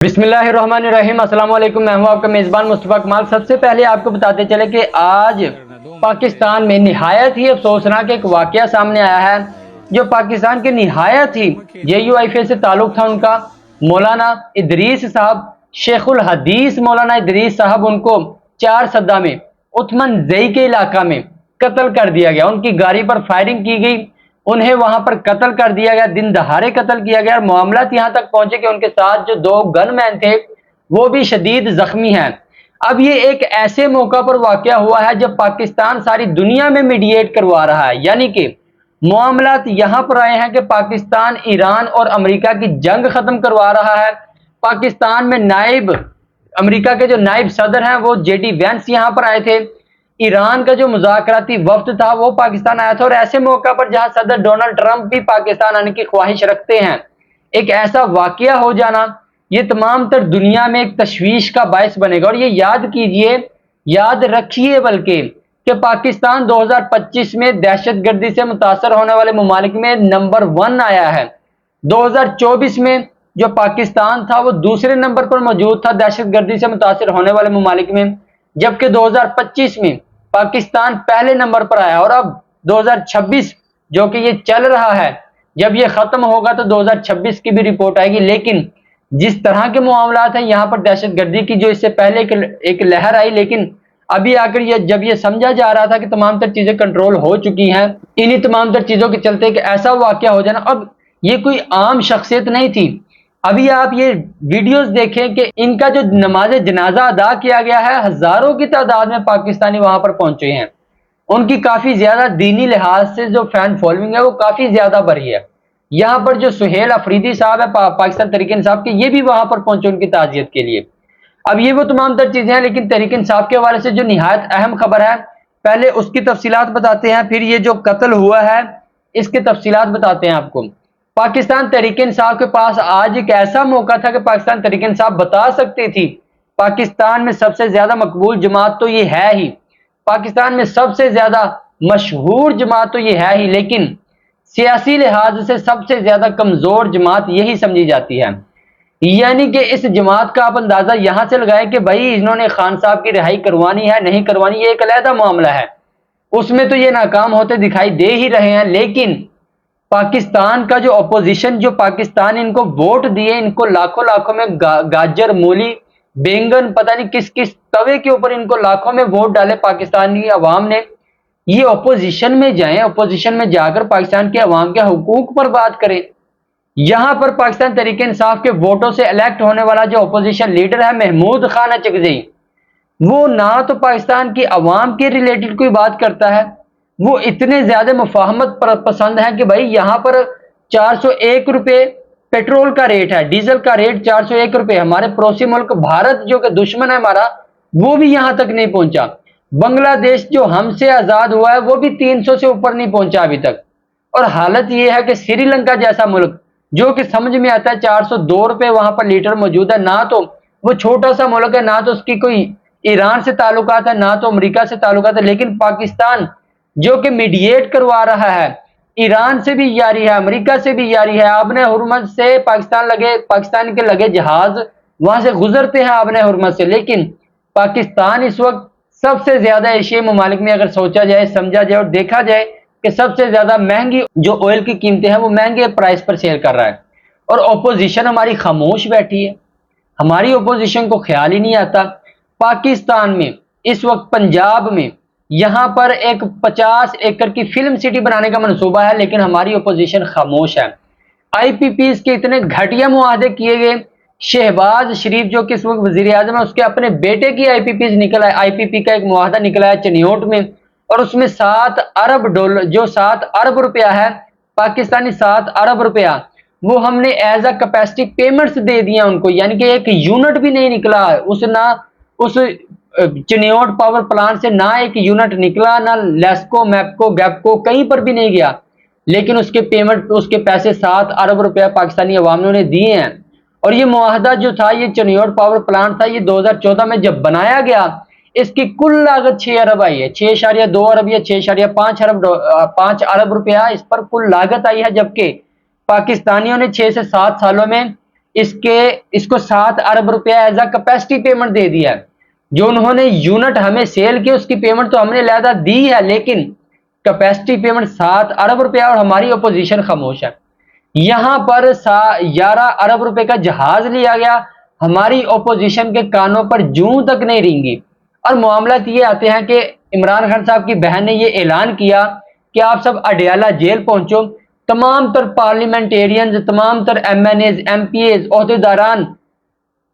बिस्मिल्लाहिर्रहमानिर्रहीम। अस्सलाम वालेकुम। मैं हूं आपका मेज़बान मुस्तफ़ा कमाल। सबसे पहले आपको बताते चले कि आज पाकिस्तान में निहायत ही अफसोसनाक एक वाक़या सामने आया है। जो पाकिस्तान के निहायत ही JUIF से ताल्लुक़ था उनका, मौलाना इदरीस साहब, शेखुल हदीस मौलाना इदरीस साहब, उनको 4 सद्दा में उथमन ज़ई के इलाका में कत्ल कर दिया गया। उनकी गाड़ी पर फायरिंग की गई, उन्हें वहां पर कत्ल कर दिया गया, दिन दहाड़े कत्ल किया गया। मामला यहां तक पहुंचे कि उनके साथ जो 2 गनमैन थे वो भी शदीद जख्मी हैं। अब ये एक ऐसे मौका पर वाकया हुआ है जब पाकिस्तान सारी दुनिया में मीडिएट करवा रहा है, यानी कि मामलात यहां पर आए हैं कि पाकिस्तान ईरान और अमेरिका की जंग खत्म करवा रहा है। पाकिस्तान में नायब अमेरिका के जो नायब सदर हैं वो JD वैंस यहां पर आए थे। ईरान का जो मुज़ाकराती वफ्द था वो पाकिस्तान आया था, और ऐसे मौका पर जहां सदर डोनाल्ड ट्रंप भी पाकिस्तान आने की ख्वाहिश रखते हैं, एक ऐसा वाकया हो जाना ये तमाम तर दुनिया में एक तशवीश का बायस बनेगा। और ये याद कीजिए, याद रखिए बल्कि, कि पाकिस्तान 2025 में दहशतगर्दी से मुतासर होने वाले मुमालिक में नंबर 1 आया है। 2024 में जो पाकिस्तान था वो दूसरे नंबर पर मौजूद था दहशतगर्दी से मुतासर होने वाले मुमालिक में, जबकि 2025 में पाकिस्तान पहले नंबर पर आया। और अब 2026 जो कि ये चल रहा है, जब ये खत्म होगा तो 2026 की भी रिपोर्ट आएगी। लेकिन जिस तरह के मामलात हैं यहाँ पर दहशतगर्दी की, जो इससे पहले एक लहर आई, लेकिन अभी आकर जब ये समझा जा रहा था कि तमाम तर चीजें कंट्रोल हो चुकी हैं, इन्हीं तमाम तर चीजों के चलते एक ऐसा वाकया हो जाना, अब ये कोई आम शख्सियत नहीं थी। अभी आप ये वीडियोस देखें कि इनका जो नमाज जनाजा अदा किया गया है, हजारों की तादाद में पाकिस्तानी वहां पर पहुंचे हैं। उनकी काफी ज्यादा दीनी लिहाज से जो फैन फॉलोइंग है वो काफी ज्यादा बढ़ी है। यहाँ पर जो सुहेल अफरीदी साहब है पाकिस्तान तहरीक इंसाफ के, ये भी वहां पर पहुंचे उनकी ताजियत के लिए। अब ये वो तमाम तर चीजें हैं, लेकिन तहरीक इंसाफ के हवाले से जो निहायत अहम खबर है, पहले उसकी तफसीलात बताते हैं, फिर ये जो कत्ल हुआ है इसकी तफसीलात बताते हैं आपको। पाकिस्तान तहरीक इंसाफ के पास आज एक ऐसा मौका था कि पाकिस्तान तहरीक इंसाफ बता सकती थी पाकिस्तान में सबसे ज्यादा मकबूल जमात तो ये है ही, पाकिस्तान में सबसे ज्यादा मशहूर जमात तो ये है ही, लेकिन सियासी लिहाज से सबसे ज्यादा कमजोर जमात यही समझी जाती है। यानी कि इस जमात का आप अंदाजा यहां से लगाएं कि भाई इन्होंने खान साहब की रिहाई करवानी है नहीं करवानी, ये एक अलहदा मामला है, उसमें तो ये नाकाम होते दिखाई दे ही रहे हैं। लेकिन पाकिस्तान का जो अपोजिशन, जो पाकिस्तान इनको वोट दिए, इनको लाखों लाखों में गाजर मूली बैंगन पता नहीं किस किस तवे के ऊपर इनको लाखों में वोट डाले पाकिस्तानी अवाम ने, ये अपोजिशन में जाएं, अपोजिशन में जाकर पाकिस्तान के अवाम के हुकूक पर बात करें। यहां पर पाकिस्तान तहरीक इंसाफ के वोटों से इलेक्ट होने वाला जो अपोजिशन लीडर है महमूद खान अचकज़ई, वो ना तो पाकिस्तान की अवाम के रिलेटेड कोई बात करता है, वो इतने ज्यादा मुफाहमत पसंद है कि भाई यहां पर 401 रुपए पेट्रोल का रेट है, डीजल का रेट 401 रुपए। हमारे पड़ोसी मुल्क भारत जो कि दुश्मन है हमारा, वो भी यहां तक नहीं पहुंचा। बांग्लादेश जो हमसे आजाद हुआ है वो भी 300 से ऊपर नहीं पहुंचा अभी तक। और हालत यह है कि श्रीलंका जैसा मुल्क जो कि समझ में आता है 402 रुपए वहां पर लीटर मौजूद है, ना तो वो छोटा सा मुल्क है, ना तो उसकी कोई ईरान से ताल्लुकात है, ना तो अमेरिका से ताल्लुकात है, लेकिन पाकिस्तान जो कि मीडिएट करवा रहा है, ईरान से भी यारी है, अमेरिका से भी यारी है। आबने हुर्मत से पाकिस्तान के लगे जहाज वहां से गुजरते हैं आबने हुर्मत से, लेकिन पाकिस्तान इस वक्त सबसे ज्यादा एशियाई ममालिक में अगर सोचा जाए, समझा जाए और देखा जाए कि सबसे ज्यादा महंगी जो ऑयल की कीमतें हैं वो महंगे प्राइस पर सेल कर रहा है। और ओपोजिशन हमारी खामोश बैठी है, हमारी ओपोजिशन को ख्याल ही नहीं आता। पाकिस्तान में इस वक्त पंजाब में यहां पर एक 50 एकड़ की फिल्म सिटी बनाने का मंसूबा है, लेकिन हमारी ओपोजिशन खामोश है। IPPs के इतने घटिया मुआहदे किए गए। शहबाज शरीफ जो कि इस वक्त वजीर आजम है, उसके अपने बेटे की IPPs निकला है, IPP का एक मुआहदा निकला है चनियोट में, और उसमें 7 अरब डॉलर, जो 7 अरब रुपया है पाकिस्तानी, 7 अरब रुपया वो हमने एज अ कैपेसिटी पेमेंट्स दे दिया उनको। यानी कि एक यूनिट भी नहीं निकला उस, ना उस चिनियोट पावर प्लांट से ना एक यूनिट निकला, ना लेस्को मैपको गैपको कहीं पर भी नहीं गया, लेकिन उसके पेमेंट, उसके पैसे 7 अरब रुपया पाकिस्तानी अवाम ने उन्हें दिए हैं। और ये मुआहदा जो था, ये चिनियोट पावर प्लांट था, ये 2014 में जब बनाया गया, इसकी कुल लागत 6 अरब आई है, 6.2 अरब या 6.5 अरब रुपया इस पर कुल लागत आई है, जबकि पाकिस्तानियों ने 6 से 7 सालों में اس کو 7 ارب روپیہ ایز اے کیپیسٹی پیمنٹ دے دیا ہے. جو انہوں نے یونٹ ہمیں سیل کی اس کی پیمنٹ تو ہم نے علیحدہ دی ہے، لیکن کیپیسٹی پیمنٹ 7 ارب روپیہ اور ہماری اپوزیشن خاموش ہے. یہاں پر 11 ارب روپے کا جہاز لیا گیا، ہماری اپوزیشن کے کانوں پر جوں تک نہیں رینگی. اور معاملات یہ آتے ہیں کہ عمران خان صاحب کی بہن نے یہ اعلان کیا کہ آپ سب اڈیالہ جیل پہنچو، تمام تر پارلیمنٹیرینز، تمام تر M N As, M P As, عہدیداران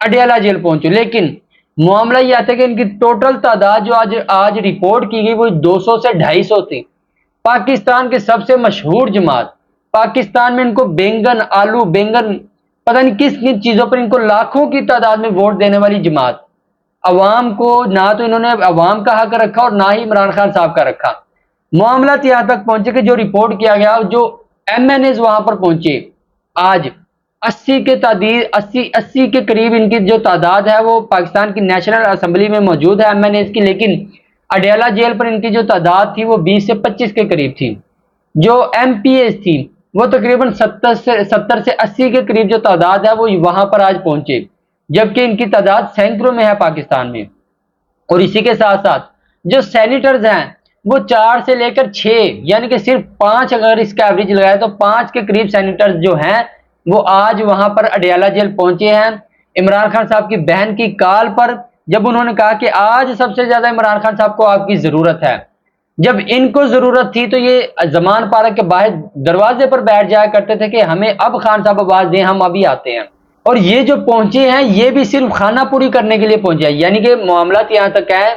اڈیالہ جیل پہنچو. لیکن معاملہ یہ آتا ہے کہ ان کی ٹوٹل تعداد جو آج رپورٹ کی گئی وہ 200 سے 250 تھی. پاکستان کے سب سے مشہور جماعت، پاکستان میں ان کو بینگن، آلو بینگن پتہ نہیں کس کس چیزوں پر ان کو لاکھوں کی تعداد میں ووٹ دینے والی جماعت، عوام کو نہ تو انہوں نے عوام کا حق رکھا اور نہ ہی عمران خان صاحب کا رکھا. معاملات یہاں تک پہنچے کہ جو رپورٹ کیا گیا، جو ایم این ایز وہاں پر پہنچے، آج 80 کے قریب ان کی جو تعداد ہے وہ پاکستان کی نیشنل اسمبلی میں موجود ہے ایم این ایز کی، لیکن اڈیالہ جیل پر ان کی جو تعداد تھی وہ 20 سے 25 کے قریب تھی. جو ایم پی ایز تھی وہ تقریباً 70 سے 80 کے قریب جو تعداد ہے وہ وہاں پر آج پہنچے، جبکہ ان کی تعداد سینکڑوں میں ہے پاکستان میں. اور اسی کے ساتھ ساتھ جو سینیٹرز ہیں وہ 4 سے لے کر 6، یعنی کہ صرف 5 اگر اس کا ایوریج لگائے تو 5 کے قریب سینیٹرز جو ہیں وہ آج وہاں پر اڈیالہ جیل پہنچے ہیں. عمران خان صاحب کی بہن کی کال پر جب انہوں نے کہا کہ آج سب سے زیادہ عمران خان صاحب کو آپ کی ضرورت ہے، جب ان کو ضرورت تھی تو یہ زمان پارک کے باہر دروازے پر بیٹھ جایا کرتے تھے کہ ہمیں اب خان صاحب آواز دیں، ہم ابھی آتے ہیں. اور یہ جو پہنچے ہیں یہ بھی صرف خانہ پوری کرنے کے لیے پہنچے ہیں. یعنی کہ معاملات یہاں تک ہے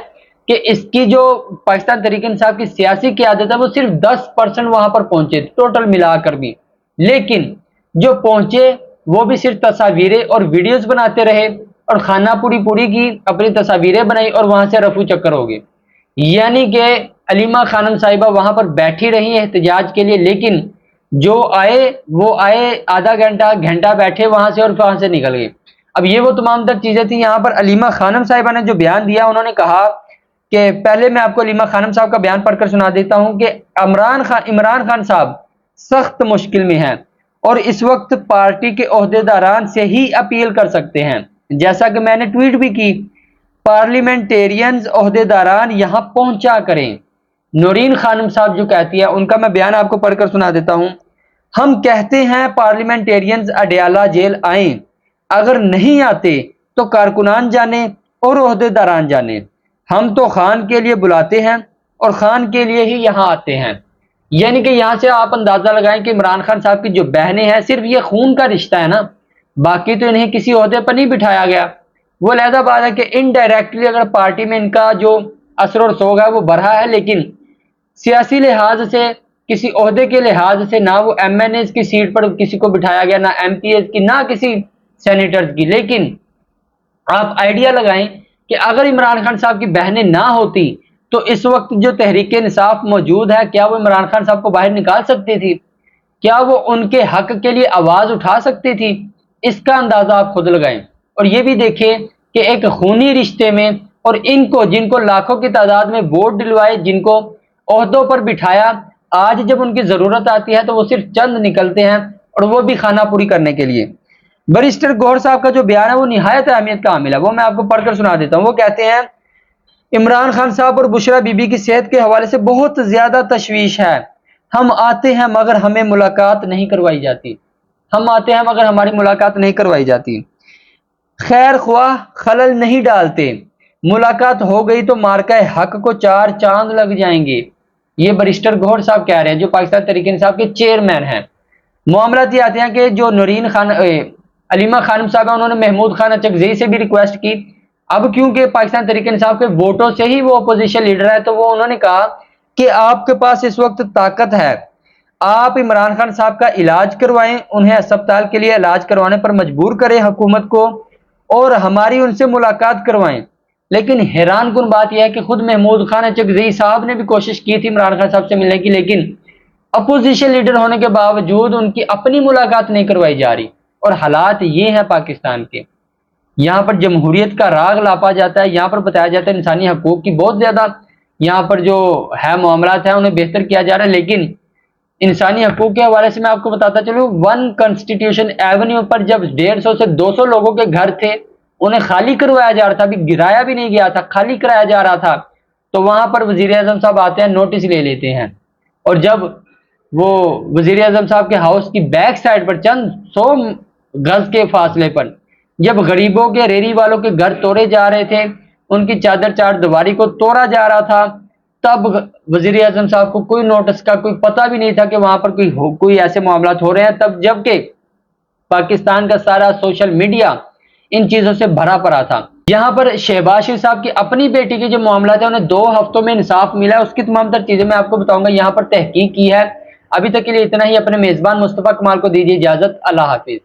کہ اس کی جو پاکستان تحریک انصاف کی سیاسی قیادت ہے وہ صرف 10% وہاں پر پہنچے ٹوٹل ملا کر بھی، لیکن جو پہنچے وہ بھی صرف تصاویریں اور ویڈیوز بناتے رہے اور خانہ پوری کی، اپنی تصاویریں بنائی اور وہاں سے رفو چکر ہو گئے. یعنی کہ علیمہ خانم صاحبہ وہاں پر بیٹھی رہی ہیں احتجاج کے لیے، لیکن جو آئے وہ آئے آدھا گھنٹہ بیٹھے وہاں سے اور وہاں سے نکل گئے. اب یہ وہ تمام تر چیزیں تھیں. یہاں پر علیمہ خانم صاحبہ نے جو بیان دیا، انہوں نے کہا کہ پہلے میں آپ کو علیمہ خانم صاحب کا بیان پڑھ کر سنا دیتا ہوں کہ عمران خان صاحب سخت مشکل میں ہیں اور اس وقت پارٹی کے عہدیداران سے ہی اپیل کر سکتے ہیں، جیسا کہ میں نے ٹویٹ بھی کی، پارلیمنٹیرینز عہدیداران یہاں پہنچا کریں. نورین خانم صاحب جو کہتی ہے ان کا میں بیان آپ کو پڑھ کر سنا دیتا ہوں. ہم کہتے ہیں پارلیمنٹیرینز اڈیالہ جیل آئیں، اگر نہیں آتے تو کارکنان جانے اور عہدیداران جانے، ہم تو خان کے لیے بلاتے ہیں اور خان کے لیے ہی یہاں آتے ہیں. یعنی کہ یہاں سے آپ اندازہ لگائیں کہ عمران خان صاحب کی جو بہنیں ہیں صرف یہ خون کا رشتہ ہے نا، باقی تو انہیں کسی عہدے پر نہیں بٹھایا گیا. وہ علیحدہ بات ہے کہ انڈائریکٹلی اگر پارٹی میں ان کا جو اثر و رسوخ ہے وہ بڑھا ہے، لیکن سیاسی لحاظ سے، کسی عہدے کے لحاظ سے نہ وہ ایم این ایز کی سیٹ پر کسی کو بٹھایا گیا، نہ ایم پی ایز کی، نہ کسی سینیٹرز کی. لیکن آپ آئیڈیا لگائیں کہ اگر عمران خان صاحب کی بہنیں نہ ہوتی تو اس وقت جو تحریک انصاف موجود ہے، کیا وہ عمران خان صاحب کو باہر نکال سکتی تھی؟ کیا وہ ان کے حق کے لیے آواز اٹھا سکتی تھی؟ اس کا اندازہ آپ خود لگائیں. اور یہ بھی دیکھیں کہ ایک خونی رشتے میں، اور ان کو جن کو لاکھوں کی تعداد میں ووٹ دلوائے، جن کو عہدوں پر بٹھایا، آج جب ان کی ضرورت آتی ہے تو وہ صرف چند نکلتے ہیں اور وہ بھی خانہ پوری کرنے کے لیے. بیرسٹر گوہر صاحب کا جو بیان ہے وہ نہایت اہمیت کا حامل ہے، وہ میں آپ کو پڑھ کر سنا دیتا ہوں. وہ کہتے ہیں عمران خان صاحب اور بشرا بی بی کی صحت کے حوالے سے بہت زیادہ تشویش ہے. ہم آتے ہیں مگر ہمیں ملاقات نہیں کروائی جاتی، ہم آتے ہیں مگر ہماری ملاقات نہیں کروائی جاتی. خیر خواہ خلل نہیں ڈالتے، ملاقات ہو گئی تو مارکہ حق کو 4 چاند لگ جائیں گے. یہ بیرسٹر گوہر صاحب کہہ رہے ہیں جو پاکستان تحریک انصاف کے چیئرمین ہیں. معاملات یہ آتے ہیں کہ جو علیمہ خانم صاحب ہیں انہوں نے محمود خان اچکزئی سے بھی ریکویسٹ کی. اب کیونکہ پاکستان تحریک انصاف کے ووٹوں سے ہی وہ اپوزیشن لیڈر ہے تو وہ انہوں نے کہا کہ آپ کے پاس اس وقت طاقت ہے، آپ عمران خان صاحب کا علاج کروائیں، انہیں اسپتال کے لیے علاج کروانے پر مجبور کریں حکومت کو، اور ہماری ان سے ملاقات کروائیں. لیکن حیران کن بات یہ ہے کہ خود محمود خان اچکزئی صاحب نے بھی کوشش کی تھی عمران خان صاحب سے ملنے کی، لیکن اپوزیشن لیڈر ہونے کے باوجود ان کی اپنی ملاقات نہیں کروائی جا رہی. اور حالات یہ ہیں پاکستان کے، یہاں پر جمہوریت کا راگ لاپا جاتا ہے، یہاں پر بتایا جاتا ہے انسانی حقوق کی بہت زیادہ یہاں پر جو ہے معاملات ہیں انہیں بہتر کیا جا رہا ہے، لیکن इंसानी हकूक के हवाले से मैं आपको बताता चलूँ, 1 कॉन्स्टिट्यूशन एवेन्यू पर जब 150 से 200 लोगों के घर थे, उन्हें खाली करवाया जा रहा था, अभी गिराया भी नहीं गया था, खाली कराया जा रहा था, तो वहां पर वजीर आजम साहब आते हैं, नोटिस ले लेते हैं। और जब वो वजीर आजम साहब के हाउस की बैक साइड पर चंद 100 गज के फासले पर जब गरीबों के, रेरी वालों के घर तोड़े जा रहे थे, उनकी चादर चार दीवारी को तोड़ा जा रहा था, तब वजीर आजम साहब को कोई नोटिस का कोई पता भी नहीं था कि वहां पर कोई ऐसे मामला हो रहे हैं। तब जबकि पाकिस्तान का सारा सोशल मीडिया इन चीजों से भरा पड़ा था। यहाँ पर शहबाज शरीफ साहब की अपनी बेटी के जो मामला थे, उन्हें 2 हफ्तों में इंसाफ मिला है, उसकी तमाम तर चीजें मैं आपको बताऊंगा। यहाँ पर तहकीक की है। अभी तक के लिए इतना ही। अपने मेजबान मुस्तफा कमाल को दीजिए इजाजत। अल्लाह हाफिज।